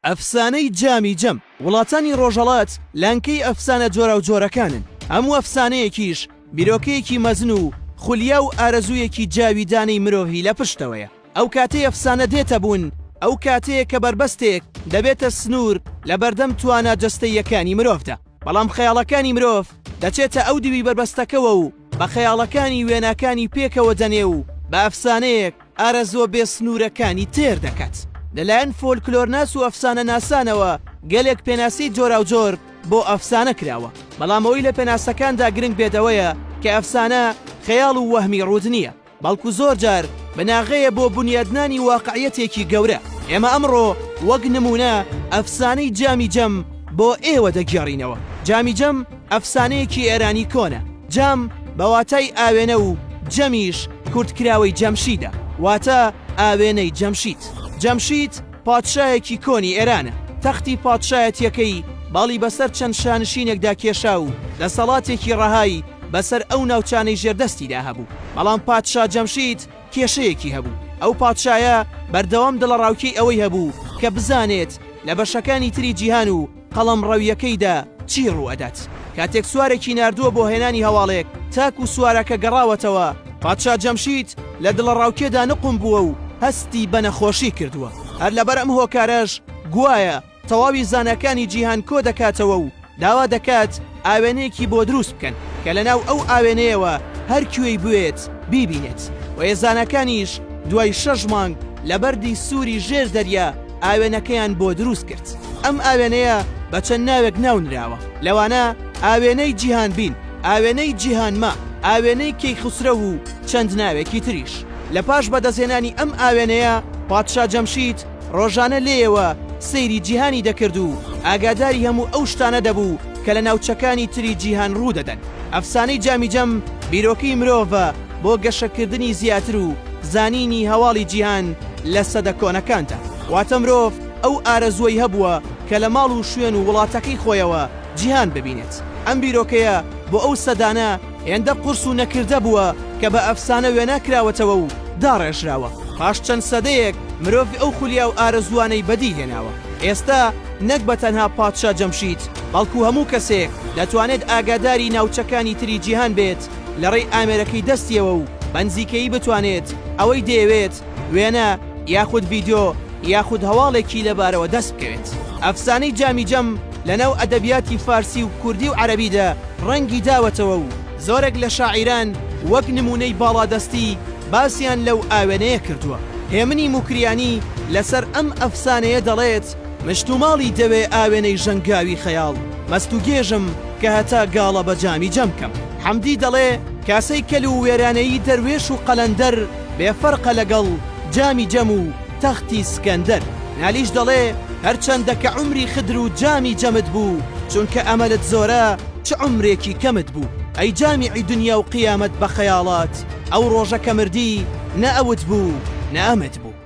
ئەفسانەی جامی جەم وڵاتانی ڕۆژهەڵات لانکەی ئەفسانە جۆرە و جۆرەکانن. هەموو ئەفسانەیەکیش بیرۆکەیەکی مەزن و خولیا و ئارەزوویەکی جاویدانەی مرۆڤی لە پشتەوەیە. ئەو کاتەی ئەفسانە دێتە بوون ئەو کاتەیە کە بربەستێک دەبێتە سنوور لە بەردەم توانە جەستەییەکانی مرۆڤدا. بەڵام خەیاڵەکانی مرۆڤ دەچێتە ئەو دیوی بربەستەکەوە و بە خەیاڵەکانی وێناکانی پێکەوە دەنێ و بە ئەفسانەیەک ئارەزوە بێ سنوورەکانی تێر دەکات. لەلایەن فۆلکلۆرناس و ئەفسانە ناسانەوە گەلێک پێناسی جۆرا و جۆر بۆ ئەفسانە کراوە. بەڵام ئەوەی لە پێناسەکاندا گرنگ بێتەوەیە کە ئەفسانە خەیاڵ و وەهمی ڕوود نییە، بەڵکو زۆر جار بناغەیە بۆ بنیادنانی واقعیەتێکی گەورە. ئێمە ئەمڕۆ وەک نمونە ئەفسانەی جامی جەم بۆ ئێوە دەگێڕینەوە. جامی جەم ئەفسانەیەکی ئێرانی کۆنە. جام بەواتای ئاوێنە و جەمیش کورتکراوەی جەمشیدە، واتە ئاوێنەی جەمشید. جەمشید پادشایەکی کۆنی ئێرانە. تەختی پادشایەتیەکەی باڵی بەسەر چەند شانشینێکدا کێشا و دەسەڵاتێکی ڕەهایی بەسەر ئەو ناوچانەی ژێردەستیدا هەبوو. بەڵام پادشا جەمشید کێشەیەکی هەبوو. ئەو پادشایە بەردەوام دڵەڕاوکەی ئەوەی هەبوو کە بزانێت لە بەشەکانی تری جیهان و قەڵەم ڕەویەکەیدا چی ڕوئەدات. کاتێک سوارێکی ناردووە بۆ هێنانی هەواڵێک تاک و سوارەکە گەڕاوەتەوە، پادشا جەمشید لە دڵەڕاوکێدا نقم بووە و هەستی بە نەخۆشی کردووە. هەر لەبەر ئەم هۆکارەش گوایە تەواوی زانەکانی جیهان کۆ دەکاتەوە و داوا دەکات ئاوێنەیەکی بۆ دروست بکەن کە لەناو ئەو ئاوێنەیەوە هەر کوێی بوێت بیبینێت. و ێزانەکانیش دوای 6 مانگ لە بەردی سووری ژێر دەریا ئاوێنەکەیان بۆ دروست کرد. ئەم ئاوێنەیە بە چەند ناوێک ناونراوە، لەوانە ئاوێنەی جیهان بین، ئاوێنەی جیهانما، ئاوێنەی کەیخسرە و چەند ناوێکی تریش. لە پاش بەدەستهێنانی ئەم ئاوێنەیە پادشا جەمشید ڕۆژانە لێیەوە سەیری جیهانی دەکرد و ئاگاداری هەموو ئەو شتانە دەبوو کە لە ناوچەکانی تری جیهان ڕوودەدەن. ئەفسانەی جامی جەم بیرۆکەی مرۆڤە بۆ گەشەکردنی زیاتر و زانینی هەواڵی جیهان لە سەدە کۆنەکاندا. واتە مرۆڤ ئەو ئارەزوەی هەبووە کە لە ماڵ و شوێن و وڵاتەکەی خۆیەوە جیهان ببینێت. ئەم بیرۆکەیە بۆ ئەو سەدانە هێندە قورس و نەکردە بووە کە بە ئەفسانە وێناکراوەتەوە و داڕێژراوە. پاش چەند سەدەیەک مرۆڤ ئەو خولیا و ئارەزوانەی بەدی هێناوە. ئێستا نەک بە تەنها پادشا جەمشید بەڵکو هەموو کەسێک دەتوانێت ئاگاداری ناوچەکانی تری جیهان بێت لە ڕێی ئامێرەکەی دەستیەوە و بەنزیکەی بتوانێت ئەوەی دەیەوێت وێنە یاخود ڤیدیۆ یاخود هەواڵێکی لەبارەوە دەست بکەوێت. ئەفسانەی جامی جەم لەناو ئەدەبیاتی فارسی و کوردی و عەرەبیدا ڕەنگی داوەتەوە و زۆرێک لە شاعیران وەک نمونەی باڵادەستی باسییان لەو ئاوێنەیە کردووە. هێمنی موکریانی لەسەر ئەم ئەفسانەیە دەڵێت مشتوماڵی دەوێ ئاوێنەی ژەنگاوی خەیاڵ، مەست و گێژم کە هەتا گاڵە بە جامی جەم کەم. حەمدی دەڵێ کاسەی کەل و وێرانەیی دەروێش و قەلەندەر بێفەرقە لەگەڵ جامی جەم و تەختی سکەندەر. نالیش دەڵێ هەرچەندە کە عومری خدر و جامی جەمت بوو، چونکە ئەمەلت زۆرە چ عومرێکی کەمت بوو. ئەی جامیعی دنیا و قیامەت بە خەیاڵات، ئەو ڕۆژە کە مردی نە ئەوت بوو نە ئەمت بوو.